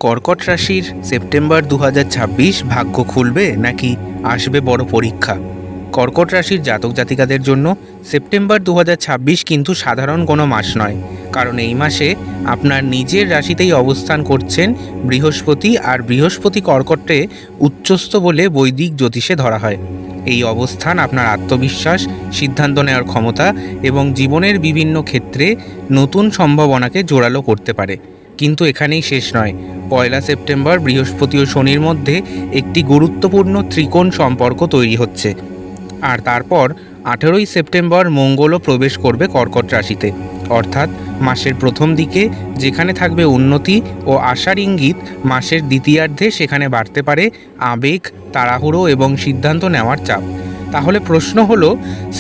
কর্কট রাশির সেপ্টেম্বর 2026 ভাগ্য খুলবে নাকি আসবে বড় পরীক্ষা। কর্কট রাশির জাতক জাতিকাদের জন্য সেপ্টেম্বর 2026 কিন্তু সাধারণ কোনো মাস নয়, কারণ এই মাসে আপনার নিজের রাশিতেই অবস্থান করছেন বৃহস্পতি, আর বৃহস্পতি কর্কটে উচ্চস্থ বলে বৈদিক জ্যোতিষে ধরা হয়। এই অবস্থান আপনার আত্মবিশ্বাস, সিদ্ধান্ত নেওয়ার ক্ষমতা এবং জীবনের বিভিন্ন ক্ষেত্রে নতুন সম্ভাবনাকে জোরালো করতে পারে। কিন্তু এখানেই শেষ নয়। 1 সেপ্টেম্বর বৃহস্পতি ও শনির মধ্যে একটি গুরুত্বপূর্ণ ত্রিকোণ সম্পর্ক তৈরি হচ্ছে, আর তারপর 18 সেপ্টেম্বর মঙ্গলও প্রবেশ করবে কর্কট রাশিতে। অর্থাৎ মাসের প্রথম দিকে যেখানে থাকবে উন্নতি ও আশার ইঙ্গিত, মাসের দ্বিতীয়ার্ধে সেখানে বাড়তে পারে আবেগ, তাড়াহুড়ো এবং সিদ্ধান্ত নেওয়ার চাপ। তাহলে প্রশ্ন হলো,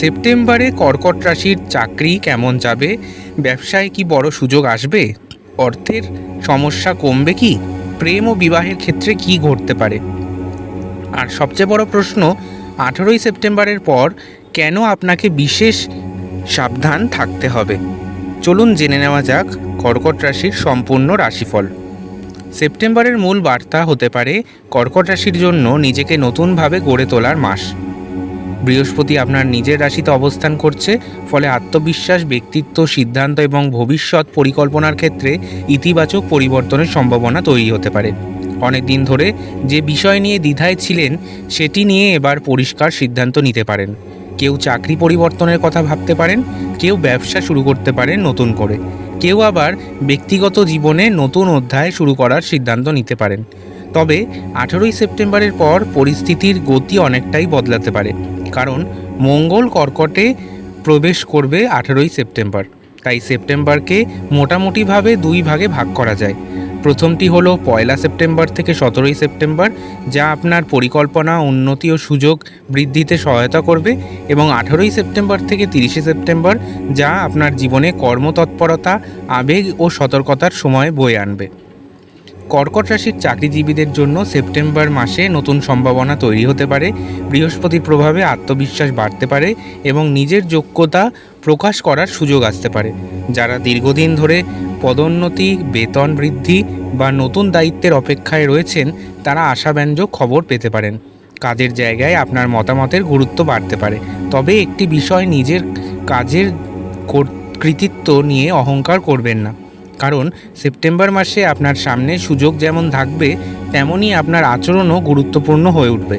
সেপ্টেম্বরে কর্কট রাশির চাকরি কেমন যাবে? ব্যবসায় কি বড় সুযোগ আসবে? অর্থের সমস্যা কমবে কি? প্রেম ও বিবাহের ক্ষেত্রে কি ঘটতে পারে? আর সবচেয়ে বড় প্রশ্ন, 18 সেপ্টেম্বরের পর কেন আপনাকে বিশেষ সাবধান থাকতে হবে? চলুন জেনে নেওয়া যাক কর্কট রাশির সম্পূর্ণ রাশিফল। সেপ্টেম্বরের মূল বার্তা হতে পারে কর্কট রাশির জন্য নিজেকে নতুনভাবে গড়ে তোলার মাস। বৃহস্পতি আপনার নিজের রাশিতে অবস্থান করছে, ফলে আত্মবিশ্বাস, ব্যক্তিত্ব, সিদ্ধান্ত এবং ভবিষ্যৎ পরিকল্পনার ক্ষেত্রে ইতিবাচক পরিবর্তনের সম্ভাবনা তৈরি হতে পারে। অনেক দিন ধরে যে বিষয় নিয়ে দ্বিধায় ছিলেন, সেটি নিয়ে এবার পরিষ্কার সিদ্ধান্ত নিতে পারেন। কেউ চাকরি পরিবর্তনের কথা ভাবতে পারেন, কেউ ব্যবসা শুরু করতে পারেন নতুন করে, কেউ আবার ব্যক্তিগত জীবনে নতুন অধ্যায় শুরু করার সিদ্ধান্ত নিতে পারেন। তবে 18 সেপ্টেম্বরের পর পরিস্থিতির গতি অনেকটাই বদলাতে পারে, কারণ মঙ্গল কর্কটে প্রবেশ করবে 18 সেপ্টেম্বর। তাই সেপ্টেম্বরকে মোটামুটিভাবে দুই ভাগে ভাগ করা যায়। প্রথমটি হলো 1 সেপ্টেম্বর থেকে 17 সেপ্টেম্বর, যা আপনার পরিকল্পনা, উন্নতি ও সুযোগ বৃদ্ধিতে সহায়তা করবে, এবং 18 সেপ্টেম্বর থেকে 30 সেপ্টেম্বর, যা আপনার জীবনে কর্মতৎপরতা, আবেগ ও সতর্কতার সময় বয়ে আনবে। কর্কট রাশির চাকরিজীবীদের জন্য সেপ্টেম্বর মাসে নতুন সম্ভাবনা তৈরি হতে পারে। বৃহস্পতির প্রভাবে আত্মবিশ্বাস বাড়তে পারে এবং নিজের যোগ্যতা প্রকাশ করার সুযোগ আসতে পারে। যারা দীর্ঘদিন ধরে পদোন্নতি, বেতন বৃদ্ধি বা নতুন দায়িত্বের অপেক্ষায় রয়েছেন, তারা আশাব্যঞ্জক খবর পেতে পারেন। কাজের জায়গায় আপনার মতামতের গুরুত্ব বাড়তে পারে। তবে একটি বিষয়, নিজের কাজের কৃতিত্ব নিয়ে অহংকার করবেন না, কারণ সেপ্টেম্বর মাসে আপনার সামনে সুযোগ যেমন থাকবে, তেমনই আপনার আচরণও গুরুত্বপূর্ণ হয়ে উঠবে।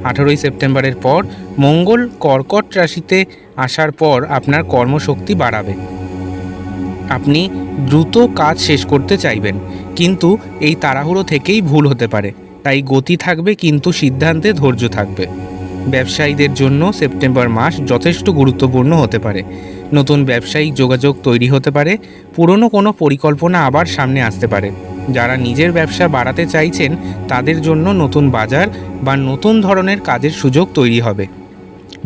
18 সেপ্টেম্বরের পর মঙ্গল কর্কট রাশিতে আসার পর আপনার কর্মশক্তি বাড়াবে। আপনি দ্রুত কাজ শেষ করতে চাইবেন, কিন্তু এই তাড়াহুড়ো থেকেই ভুল হতে পারে। তাই গতি থাকবে, কিন্তু সিদ্ধান্তে ধৈর্য থাকবে। ব্যবসায়ীদের জন্য সেপ্টেম্বর মাস যথেষ্ট গুরুত্বপূর্ণ হতে পারে। নতুন ব্যবসায়িক যোগাযোগ তৈরি হতে পারে, পুরনো কোনো পরিকল্পনা আবার সামনে আসতে পারে। যারা নিজের ব্যবসা বাড়াতে চাইছেন, তাদের জন্য নতুন বাজার বা নতুন ধরনের কাজের সুযোগ তৈরি হবে।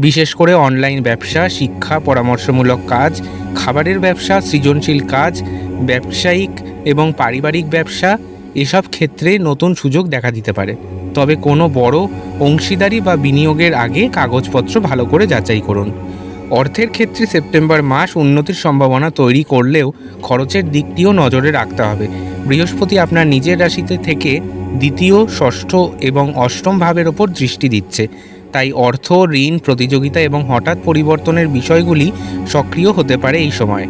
বিশেষ করে অনলাইন ব্যবসা, শিক্ষা, পরামর্শমূলক কাজ, খাবারের ব্যবসা, সৃজনশীল কাজ, ব্যবসায়িক এবং পারিবারিক ব্যবসা, এসব ক্ষেত্রে নতুন সুযোগ দেখা দিতে পারে। তবে কোনো বড় অংশীদারি বা বিনিয়োগের আগে কাগজপত্র ভালো করে যাচাই করুন। অর্থের ক্ষেত্রে সেপ্টেম্বর মাস উন্নতির সম্ভাবনা তৈরি করলেও খরচের দিকটিও নজরে রাখতে হবে। বৃহস্পতি আপনার নিজের রাশিতে থেকে দ্বিতীয়, ষষ্ঠ এবং অষ্টম ভাবের ওপর দৃষ্টি দিচ্ছে। তাই অর্থ, ঋণ, প্রতিযোগিতা এবং হঠাৎ পরিবর্তনের বিষয়গুলি সক্রিয় হতে পারে এই সময়।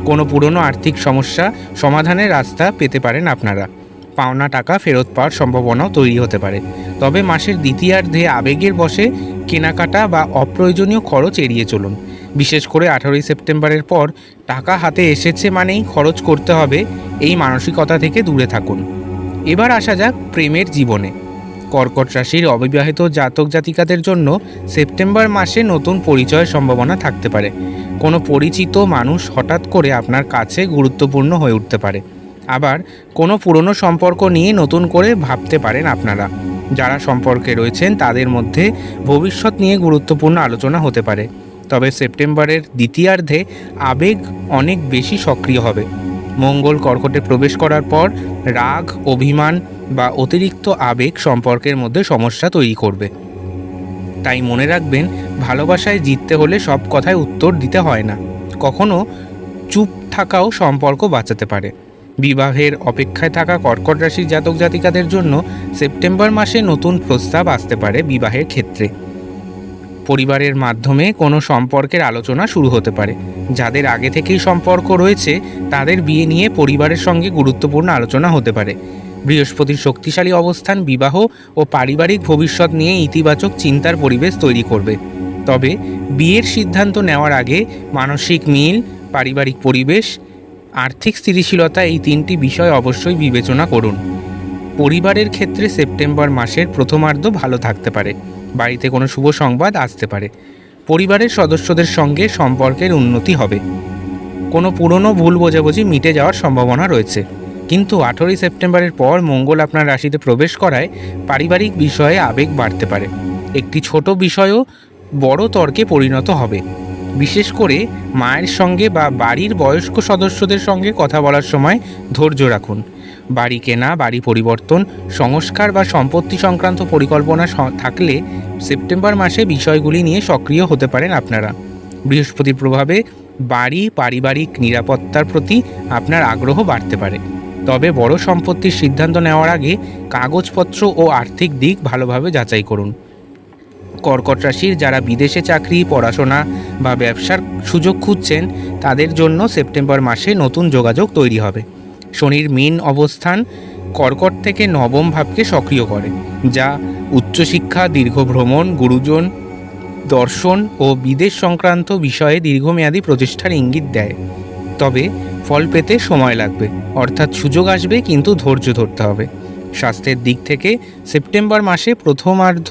কোনো পুরনো আর্থিক সমস্যা সমাধানের রাস্তা পেতে পারেন আপনারা। পাওনা টাকা ফেরত পাওয়ার সম্ভাবনাও তৈরি হতে পারে। তবে মাসের দ্বিতীয়ার্ধে আবেগের বশে কেনাকাটা বা অপ্রয়োজনীয় খরচ এড়িয়ে চলুন। বিশেষ করে 18 সেপ্টেম্বরের পর টাকা হাতে এসেছে মানেই খরচ করতে হবে, এই মানসিকতা থেকে দূরে থাকুন। এবার আসা যাক প্রেমের জীবনে। কর্কট রাশির অবিবাহিত জাতক জাতিকাদের জন্য সেপ্টেম্বর মাসে নতুন পরিচয়ের সম্ভাবনা থাকতে পারে। কোনো পরিচিত মানুষ হঠাৎ করে আপনার কাছে গুরুত্বপূর্ণ হয়ে উঠতে পারে। আবার কোনো পুরনো সম্পর্ক নিয়ে নতুন করে ভাবতে পারেন আপনারা। যারা সম্পর্কে রয়েছেন, তাদের মধ্যে ভবিষ্যৎ নিয়ে গুরুত্বপূর্ণ আলোচনা হতে পারে। তবে সেপ্টেম্বরের দ্বিতীয়ার্ধে আবেগ অনেক বেশি সক্রিয় হবে। মঙ্গল কর্কটে প্রবেশ করার পর রাগ, অভিমান বা অতিরিক্ত আবেগ সম্পর্কের মধ্যে সমস্যা তৈরি করবে। তাই মনে রাখবেন, ভালোবাসায় জিততে হলে সব কথায় উত্তর দিতে হয় না। কখনো চুপ থাকাও সম্পর্ক বাঁচাতে পারে। বিবাহের অপেক্ষায় থাকা কর্কট রাশির জাতক জাতিকাদের জন্য সেপ্টেম্বর মাসে নতুন প্রস্তাব আসতে পারে বিবাহের ক্ষেত্রে। পরিবারের মাধ্যমে কোনো সম্পর্কের আলোচনা শুরু হতে পারে। যাদের আগে থেকেই সম্পর্ক রয়েছে তাদের বিয়ে নিয়ে পরিবারের সঙ্গে গুরুত্বপূর্ণ আলোচনা হতে পারে। বৃহস্পতির শক্তিশালী অবস্থান বিবাহ ও পারিবারিক ভবিষ্যৎ নিয়ে ইতিবাচক চিন্তার পরিবেশ তৈরি করবে। তবে বিয়ের সিদ্ধান্ত নেওয়ার আগে মানসিক মিল, পারিবারিক পরিবেশ, আর্থিক স্থিতিশীলতা এই তিনটি বিষয় অবশ্যই বিবেচনা করুন। পরিবারের ক্ষেত্রে সেপ্টেম্বর মাসের প্রথমার্ধ ভালো থাকতে পারে। বাড়িতে কোনো শুভ সংবাদ আসতে পারে। পরিবারের সদস্যদের সঙ্গে সম্পর্কের উন্নতি হবে। কোনো পুরনো ভুল বোঝাবুঝি মিটে যাওয়ার সম্ভাবনা রয়েছে। কিন্তু 18ই সেপ্টেম্বরের পর মঙ্গল আপনার রাশিতে প্রবেশ করায় পারিবারিক বিষয়ে আবেগ বাড়তে পারে। একটি ছোট বিষয়ও বড় তর্কে পরিণত হবে। বিশেষ করে মায়ের সঙ্গে বা বাড়ির বয়স্ক সদস্যদের সঙ্গে কথা বলার সময় ধৈর্য রাখুন। বাড়ি কেনা, বাড়ি পরিবর্তন, সংস্কার বা সম্পত্তি সংক্রান্ত পরিকল্পনা থাকলে সেপ্টেম্বর মাসে বিষয়গুলি নিয়ে সক্রিয় হতে পারেন আপনারা। বৃহস্পতির প্রভাবে বাড়ি, পারিবারিক নিরাপত্তার প্রতি আপনার আগ্রহ বাড়তে পারে। তবে বড় সম্পত্তির সিদ্ধান্ত নেওয়ার আগে কাগজপত্র ও আর্থিক দিক ভালোভাবে যাচাই করুন। কর্কট রাশির যারা বিদেশে চাকরি, পড়াশোনা বা ব্যবসার সুযোগ খুঁজছেন তাদের জন্য সেপ্টেম্বর মাসে নতুন যোগাযোগ তৈরি হবে। শনির মীন অবস্থান কর্কট থেকে নবম ভাবকে সক্রিয় করে, যা উচ্চশিক্ষা, দীর্ঘ ভ্রমণ, গুরুজন, দর্শন ও বিদেশ সংক্রান্ত বিষয়ে দীর্ঘমেয়াদী প্রচেষ্টার ইঙ্গিত দেয়। তবে ফল পেতে সময় লাগবে, অর্থাৎ সুযোগ আসবে কিন্তু ধৈর্য ধরতে হবে। স্বাস্থ্যের দিক থেকে সেপ্টেম্বর মাসে প্রথমার্ধ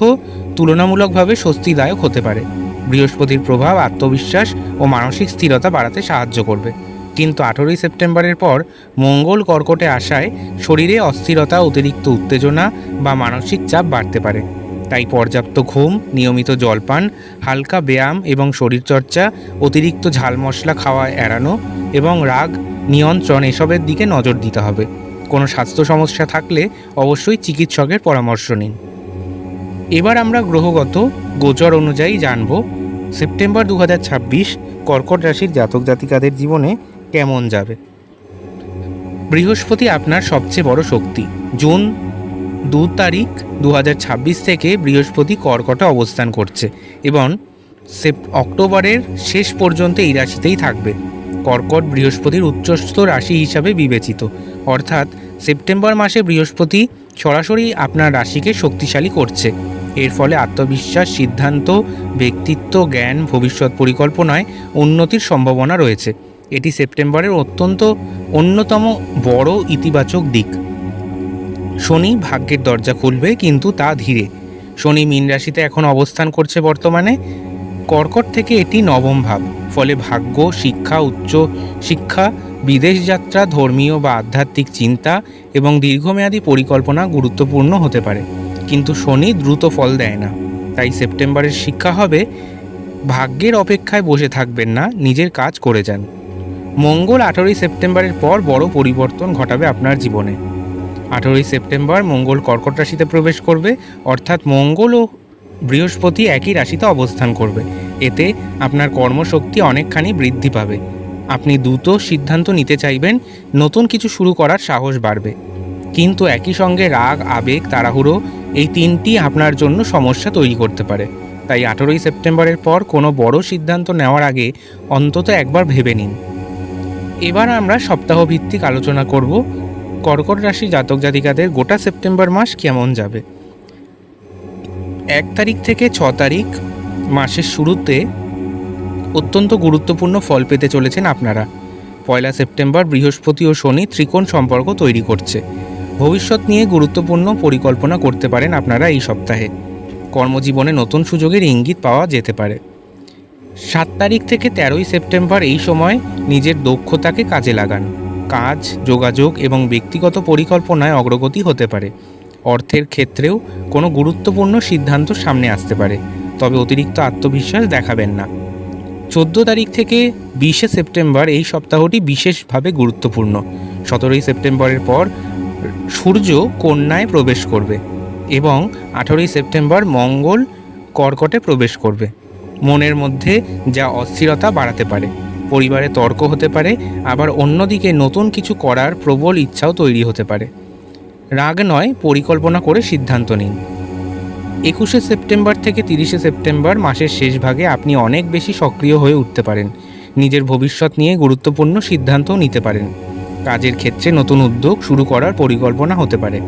তুলনামূলকভাবে স্বস্তিদায়ক হতে পারে। বৃহস্পতির প্রভাব আত্মবিশ্বাস ও মানসিক স্থিরতা বাড়াতে সাহায্য করবে। কিন্তু 18ই সেপ্টেম্বরের পর মঙ্গল কর্কটে আসায় শরীরে অস্থিরতা, অতিরিক্ত উত্তেজনা বা মানসিক চাপ বাড়তে পারে। তাই পর্যাপ্ত ঘুম, নিয়মিত জলপান, হালকা ব্যায়াম এবং শরীরচর্চা, অতিরিক্ত ঝাল মশলা খাওয়া এড়ানো এবং রাগ নিয়ন্ত্রণ এসবের দিকে নজর দিতে হবে। কোনো স্বাস্থ্য সমস্যা থাকলে অবশ্যই চিকিৎসকের পরামর্শ নিন। এবার আমরা গ্রহগত গোচর অনুযায়ী জানব সেপ্টেম্বর 2026 কর্কট রাশির জাতক জাতিকাদের জীবনে কেমন যাবে। বৃহস্পতি আপনার সবচেয়ে বড় শক্তি। জুন 2 তারিখ 2026 থেকে বৃহস্পতি কর্কটে অবস্থান করছে এবং অক্টোবরের শেষ পর্যন্ত এই রাশিতেই থাকবে। কর্কট বৃহস্পতির উচ্চস্থ রাশি হিসাবে বিবেচিত, অর্থাৎ সেপ্টেম্বর মাসে বৃহস্পতি সরাসরি আপনার রাশিকে শক্তিশালী করছে। এর ফলে আত্মবিশ্বাস, সিদ্ধান্ত, ব্যক্তিত্ব, জ্ঞান, ভবিষ্যৎ পরিকল্পনায় উন্নতির সম্ভাবনা রয়েছে। এটি সেপ্টেম্বরের অন্যতম বড় ইতিবাচক দিক। শনি ভাগ্যের দরজা খুলবে, কিন্তু তা ধীরে। শনি মীন রাশিতে এখন অবস্থান করছে বর্তমানে। কর্কট থেকে এটি নবম ভাব, ফলে ভাগ্য, শিক্ষা, উচ্চ শিক্ষা, বিদেশ যাত্রা, ধর্মীয় বা আধ্যাত্মিক চিন্তা এবং দীর্ঘমেয়াদী পরিকল্পনা গুরুত্বপূর্ণ হতে পারে। কিন্তু শনি দ্রুত ফল দেয় না। তাই সেপ্টেম্বরের শিক্ষা হবে, ভাগ্যের অপেক্ষায় বসে থাকবেন না, নিজের কাজ করে যান। মঙ্গল 18ই সেপ্টেম্বরের পর বড় পরিবর্তন ঘটাবে আপনার জীবনে। 18ই সেপ্টেম্বর মঙ্গল কর্কট রাশিতে প্রবেশ করবে, অর্থাৎ মঙ্গল ও বৃহস্পতি একই রাশিতে অবস্থান করবে। এতে আপনার কর্মশক্তি অনেকখানি বৃদ্ধি পাবে। আপনি দ্রুত সিদ্ধান্ত নিতে চাইবেন, নতুন কিছু শুরু করার সাহস বাড়বে। কিন্তু একই সঙ্গে রাগ, আবেগ, তাড়াহুড়ো এই তিনটি আপনার জন্য সমস্যা তৈরি করতে পারে। তাই 18ই সেপ্টেম্বরের পর কোনো বড় সিদ্ধান্ত নেওয়ার আগে অন্তত একবার ভেবে নিন। এবার আমরা সপ্তাহভিত্তিক আলোচনা করব কর্কট রাশি জাতক জাতিকাদের গোটা সেপ্টেম্বর মাস কেমন যাবে। 1 তারিখ থেকে 6 তারিখ মাসের শুরুতে অত্যন্ত গুরুত্বপূর্ণ ফল পেতে চলেছেন আপনারা। 1 সেপ্টেম্বর বৃহস্পতি ও শনি ত্রিকোণ সম্পর্ক তৈরি করছে। ভবিষ্যৎ নিয়ে গুরুত্বপূর্ণ পরিকল্পনা করতে পারেন আপনারা এই সপ্তাহে। কর্মজীবনে নতুন সুযোগের ইঙ্গিত পাওয়া যেতে পারে। 7 তারিখ থেকে 13ই সেপ্টেম্বর এই সময় নিজের দক্ষতাকে কাজে লাগান। কাজ, যোগাযোগ এবং ব্যক্তিগত পরিকল্পনায় অগ্রগতি হতে পারে। অর্থের ক্ষেত্রেও কোনো গুরুত্বপূর্ণ সিদ্ধান্ত সামনে আসতে পারে, তবে অতিরিক্ত আত্মবিশ্বাস দেখাবেন না। 14 তারিখ থেকে 20 সেপ্টেম্বর এই সপ্তাহটি বিশেষভাবে গুরুত্বপূর্ণ। 17ই সেপ্টেম্বরের পর সূর্য কন্যায় প্রবেশ করবে এবং 18ই সেপ্টেম্বর মঙ্গল কর্কটে প্রবেশ করবে। মনের মধ্যে যা অস্থিরতা বাড়াতে পারে। পরিবারে তর্ক হতে পারে, আবার অন্যদিকে নতুন কিছু করার প্রবল ইচ্ছাও তৈরি হতে পারে। রাগ নয়, পরিকল্পনা করে সিদ্ধান্ত নিন। 21শে সেপ্টেম্বর থেকে 30শে সেপ্টেম্বর মাসের শেষ ভাগে আপনি অনেক বেশি সক্রিয় হয়ে উঠতে পারেন। নিজের ভবিষ্যৎ নিয়ে গুরুত্বপূর্ণ সিদ্ধান্তও নিতে পারেন। কাজের ক্ষেত্রে নতুন উদ্যোগ শুরু করার পরিকল্পনা হতে পারে।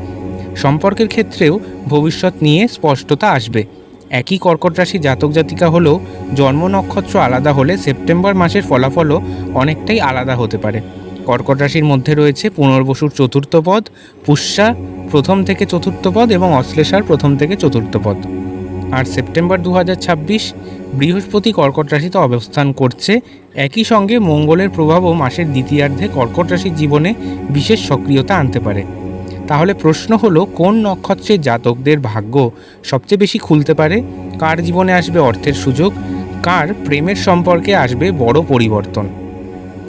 সম্পর্কের ক্ষেত্রেও ভবিষ্যৎ নিয়ে স্পষ্টতা আসবে। একই কর্কট রাশি জাতক জাতিকা হলেও জন্ম নক্ষত্র আলাদা হলে সেপ্টেম্বর মাসের ফলাফলও অনেকটাই আলাদা হতে পারে। কর্কট রাশির মধ্যে রয়েছে পুনর্বসুর চতুর্থ পদ, পুষ্যা প্রথম থেকে চতুর্থ পদ এবং অশ্লেষার প্রথম থেকে চতুর্থ পদ। আর সেপ্টেম্বর 2026 বৃহস্পতি কর্কট রাশিতে অবস্থান করছে। একই সঙ্গে মঙ্গলের প্রভাবও মাসের দ্বিতীয়ার্ধে কর্কট রাশির জীবনে বিশেষ সক্রিয়তা আনতে পারে। তাহলে প্রশ্ন হলো, কোন নক্ষত্রের জাতকদের ভাগ্য সবচেয়ে বেশি খুলতে পারে? কার জীবনে আসবে অর্থের সুযোগ? কার প্রেমের সম্পর্কে আসবে বড় পরিবর্তন?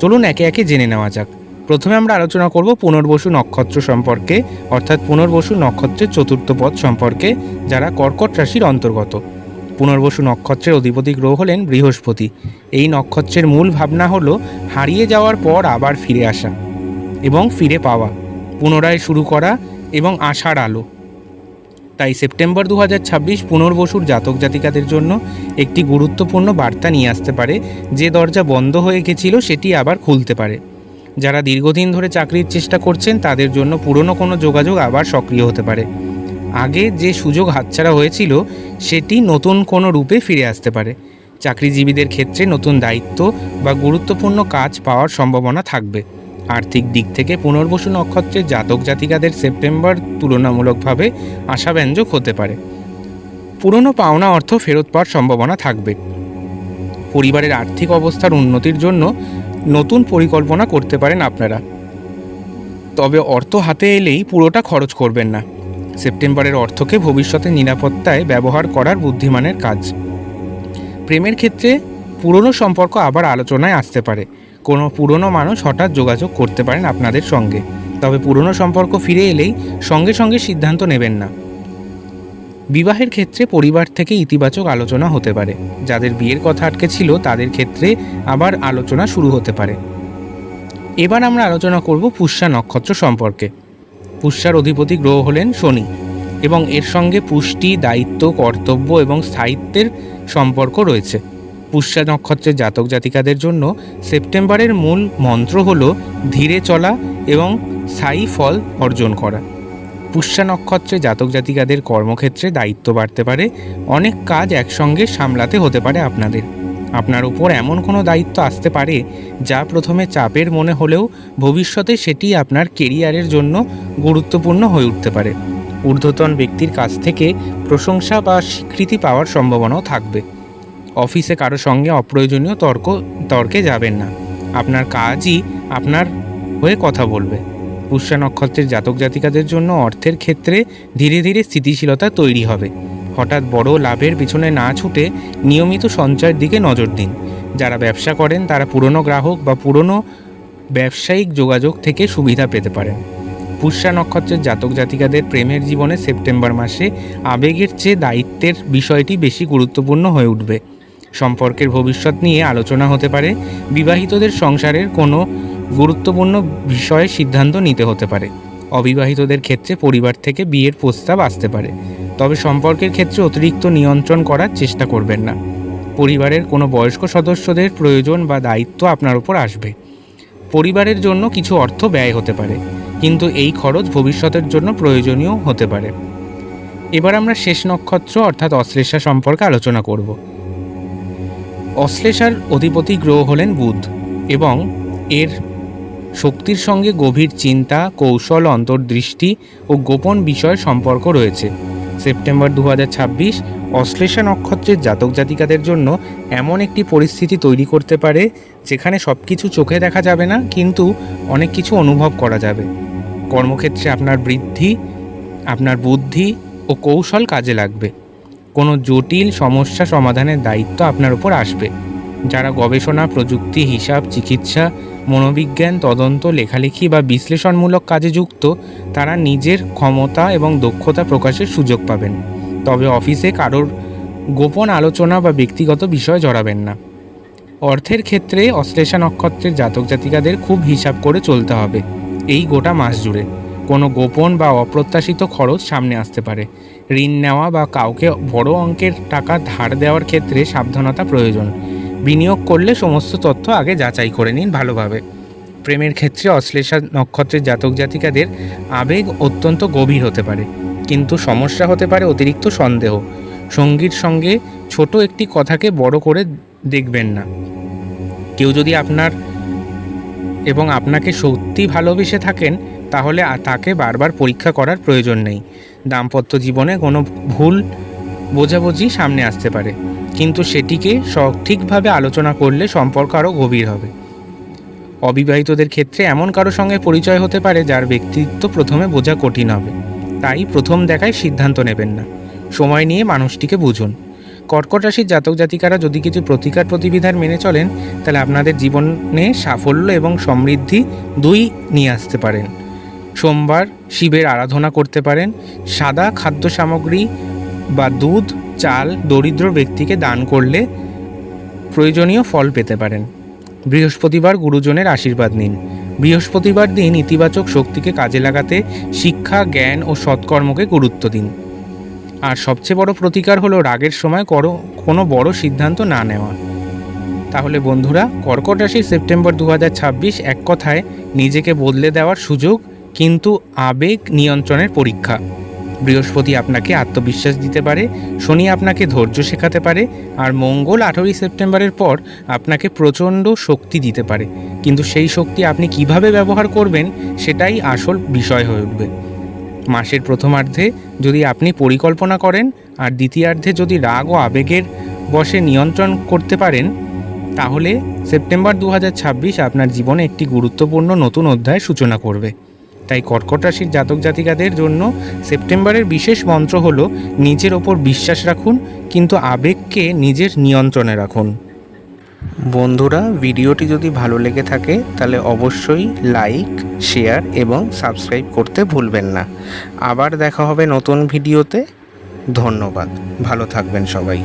চলুন একে একে জেনে নেওয়া যাক। প্রথমে আমরা আলোচনা করব পুনর্বসু নক্ষত্র সম্পর্কে, অর্থাৎ পুনর্বসু নক্ষত্রের চতুর্থ পদ সম্পর্কে, যারা কর্কট রাশির অন্তর্গত। পুনর্বসু নক্ষত্রের অধিপতি গ্রহ হলেন বৃহস্পতি। এই নক্ষত্রের মূল ভাবনা হলো হারিয়ে যাওয়ার পর আবার ফিরে আসা এবং ফিরে পাওয়া, পুনরায় শুরু করা এবং আশার আলো। তাই সেপ্টেম্বর 2026 পুনর্বসুর জাতক জাতিকাদের জন্য একটি গুরুত্বপূর্ণ বার্তা নিয়ে আসতে পারে। যে দরজা বন্ধ হয়ে গেছিল সেটি আবার খুলতে পারে। যারা দীর্ঘদিন ধরে চাকরির চেষ্টা করছেন তাদের জন্য পুরনো কোনো যোগাযোগ আবার সক্রিয় হতে পারে। আগে যে সুযোগ হাতছাড়া হয়েছিল সেটি নতুন কোনো রূপে ফিরে আসতে পারে। চাকরিজীবীদের ক্ষেত্রে নতুন দায়িত্ব বা গুরুত্বপূর্ণ কাজ পাওয়ার সম্ভাবনা থাকবে। আর্থিক দিক থেকে পুনর্বসু নক্ষত্রের জাতক জাতিকাদের সেপ্টেম্বর তুলনামূলকভাবে আশাব্যঞ্জক হতে পারে। পুরনো পাওনা অর্থ ফেরত পাওয়ার সম্ভাবনা থাকবে। পরিবারের আর্থিক অবস্থার উন্নতির জন্য নতুন পরিকল্পনা করতে পারেন আপনারা। তবে অর্থ হাতে এলেই পুরোটা খরচ করবেন না। সেপ্টেম্বরের অর্থকে ভবিষ্যতে নিরাপত্তায় ব্যবহার করার বুদ্ধিমানের কাজ। প্রেমের ক্ষেত্রে পুরনো সম্পর্ক আবার আলোচনায় আসতে পারে। কোনো পুরনো মানুষ হঠাৎ যোগাযোগ করতে পারেন আপনাদের সঙ্গে। তবে পুরনো সম্পর্ক ফিরে এলেই সঙ্গে সঙ্গে সিদ্ধান্ত নেবেন না। বিবাহের ক্ষেত্রে পরিবার থেকে ইতিবাচক আলোচনা হতে পারে। যাদের বিয়ের কথা আটকে ছিল তাদের ক্ষেত্রে আবার আলোচনা শুরু হতে পারে। এবার আমরা আলোচনা করব পুষ্যা নক্ষত্র সম্পর্কে। পুষ্যার অধিপতি গ্রহ হলেন শনি এবং এর সঙ্গে পুষ্টি, দায়িত্ব, কর্তব্য এবং স্থায়িত্বের সম্পর্ক রয়েছে। পুষ্যা নক্ষত্রের জাতক জাতিকাদের জন্য সেপ্টেম্বরের মূল মন্ত্র হল ধীরে চলা এবং স্থায়ী ফল অর্জন করা। পুষ্যা নক্ষত্রে জাতক জাতিকাদের কর্মক্ষেত্রে দায়িত্ব বাড়তে পারে। অনেক কাজ একসঙ্গে সামলাতে হতে পারে আপনাদের। আপনার উপর এমন কোনো দায়িত্ব আসতে পারে যা প্রথমে চাপের মনে হলেও ভবিষ্যতে সেটি আপনার কেরিয়ারের জন্য গুরুত্বপূর্ণ হয়ে উঠতে পারে। ঊর্ধ্বতন ব্যক্তির কাছ থেকে প্রশংসা বা স্বীকৃতি পাওয়ার সম্ভাবনাও থাকবে। অফিসে কারো সঙ্গে অপ্রয়োজনীয় তর্কে যাবেন না। আপনার কাজই আপনার হয়ে কথা বলবে। পুষ্যা নক্ষত্রের জাতক জাতিকাদের জন্য অর্থের ক্ষেত্রে ধীরে ধীরে স্থিতিশীলতা তৈরি হবে। হঠাৎ বড় লাভের পিছনে না ছুটে নিয়মিত সঞ্চয়ের দিকে নজর দিন। যারা ব্যবসা করেন তারা পুরনো গ্রাহক বা পুরনো ব্যবসায়িক যোগাযোগ থেকে সুবিধা পেতে পারেন। পুষ্যা নক্ষত্রের জাতক জাতিকাদের প্রেমের জীবনে সেপ্টেম্বর মাসে আবেগের চেয়ে দায়িত্বের বিষয়টি বেশি গুরুত্বপূর্ণ হয়ে উঠবে। সম্পর্কের ভবিষ্যৎ নিয়ে আলোচনা হতে পারে। বিবাহিতদের সংসারের কোনো গুরুত্বপূর্ণ বিষয়ে সিদ্ধান্ত নিতে হতে পারে। অবিবাহিতদের ক্ষেত্রে পরিবার থেকে বিয়ের প্রস্তাব আসতে পারে। তবে সম্পর্কের ক্ষেত্রে অতিরিক্ত নিয়ন্ত্রণ করার চেষ্টা করবেন না। পরিবারের কোনো বয়স্ক সদস্যদের প্রয়োজন বা দায়িত্ব আপনার উপর আসবে। পরিবারের জন্য কিছু অর্থ ব্যয় হতে পারে, কিন্তু এই খরচ ভবিষ্যতের জন্য প্রয়োজনীয় হতে পারে। এবার আমরা শেষ নক্ষত্র অর্থাৎ অশ্লেষা সম্পর্কে আলোচনা করব। অশ্লেষার অধিপতি গ্রহ হলেন বুধ এবং এর শক্তির সঙ্গে গভীর চিন্তা, কৌশল, অন্তর্দৃষ্টি ও গোপন বিষয়ের সম্পর্ক রয়েছে। সেপ্টেম্বর 2026 অশ্লেষা নক্ষত্রের জাতক জাতিকাদের জন্য এমন একটি পরিস্থিতি তৈরি করতে পারে যেখানে সব কিছু চোখে দেখা যাবে না, কিন্তু অনেক কিছু অনুভব করা যাবে। কর্মক্ষেত্রে আপনার বুদ্ধি ও কৌশল কাজে লাগবে। কোনো জটিল সমস্যা সমাধানের দায়িত্ব আপনার উপর আসবে। যারা গবেষণা, প্রযুক্তি, হিসাব, চিকিৎসা, মনোবিজ্ঞান, তদন্ত, লেখালেখি বা বিশ্লেষণমূলক কাজে যুক্ত তারা নিজের ক্ষমতা এবং দক্ষতা প্রকাশের সুযোগ পাবেন। তবে অফিসে কারোর গোপন আলোচনা বা ব্যক্তিগত বিষয়ে জড়াবেন না। অর্থের ক্ষেত্রে অশ্লেষা নক্ষত্রের জাতক জাতিকাদের খুব হিসাব করে চলতে হবে। এই গোটা মাস জুড়ে কোনো গোপন বা অপ্রত্যাশিত খরচ সামনে আসতে পারে। ঋণ নেওয়া বা কাউকে বড় অঙ্কের টাকা ধার দেওয়ার ক্ষেত্রে সাবধানতা প্রয়োজন। বিনিয়োগ করলে সমস্ত তথ্য আগে যাচাই করে নিন ভালোভাবে। প্রেমের ক্ষেত্রে অশ্লেষা নক্ষত্রের জাতক জাতিকাদের আবেগ অত্যন্ত গভীর হতে পারে, কিন্তু সমস্যা হতে পারে অতিরিক্ত সন্দেহ। সঙ্গীর সঙ্গে ছোট একটি কথাকে বড় করে দেখবেন না। কেউ যদি আপনাকে সত্যি ভালোবেসে থাকেন, তাহলে তাকে বারবার পরীক্ষা করার প্রয়োজন নেই। দাম্পত্য জীবনে কোনো ভুল বোঝাবুঝি সামনে আসতে পারে, কিন্তু সেটিকে সঠিকভাবে আলোচনা করলে সম্পর্ক আরও গভীর হবে। অবিবাহিতদের ক্ষেত্রে এমন কারো সঙ্গে পরিচয় হতে পারে যার ব্যক্তিত্ব প্রথমে বোঝা কঠিন হবে, তাই প্রথম দেখায় সিদ্ধান্ত নেবেন না। সময় নিয়ে মানুষটিকে বুঝুন। কর্কট রাশির জাতক জাতিকারা যদি কিছু প্রতিকার প্রতিবিধান মেনে চলেন, তাহলে আপনাদের জীবনে সাফল্য এবং সমৃদ্ধি দুই নিয়ে আসতে পারেন। সোমবার শিবের আরাধনা করতে পারেন। সাদা খাদ্য সামগ্রী বা দুধ, চাল দরিদ্র ব্যক্তিকে দান করলে প্রয়োজনীয় ফল পেতে পারেন। বৃহস্পতিবার গুরুজনের আশীর্বাদ নিন। বৃহস্পতিবার দিন ইতিবাচক শক্তিকে কাজে লাগাতে শিক্ষা, জ্ঞান ও সৎকর্মকে গুরুত্ব দিন। আর সবচেয়ে বড় প্রতিকার হলো রাগের সময় কোনো বড় সিদ্ধান্ত না নেওয়া। তাহলে বন্ধুরা, কর্কট রাশির সেপ্টেম্বর 2026 এক কথায় নিজেকে বদলে দেওয়ার সুযোগ, কিন্তু আবেগ নিয়ন্ত্রণের পরীক্ষা। বৃহস্পতি আপনাকে আত্মবিশ্বাস দিতে পারে, শনি আপনাকে ধৈর্য শেখাতে পারে, আর মঙ্গল 18 সেপ্টেম্বরের পর আপনাকে প্রচণ্ড শক্তি দিতে পারে। কিন্তু সেই শক্তি আপনি কিভাবে ব্যবহার করবেন, সেটাই আসল বিষয় হয়ে উঠবে। মাসের প্রথমার্ধে যদি আপনি পরিকল্পনা করেন আর দ্বিতীয়ার্ধে যদি রাগ ও আবেগের বশে নিয়ন্ত্রণ করতে পারেন, তাহলে সেপ্টেম্বর 2026 আপনার জীবনে একটি গুরুত্বপূর্ণ নতুন অধ্যায়ের সূচনা করবে। তাই কর্কট রাশির জাতক জাতিকাদের জন্য সেপ্টেম্বরের বিশেষ মন্ত্র হলো নিজের ওপর বিশ্বাস রাখুন, কিন্তু আবেগকে নিজের নিয়ন্ত্রণে রাখুন। বন্ধুরা, ভিডিওটি যদি ভালো লেগে থাকে তাহলে অবশ্যই লাইক, শেয়ার এবং সাবস্ক্রাইব করতে ভুলবেন না। আবার দেখা হবে নতুন ভিডিওতে। ধন্যবাদ। ভালো থাকবেন সবাই।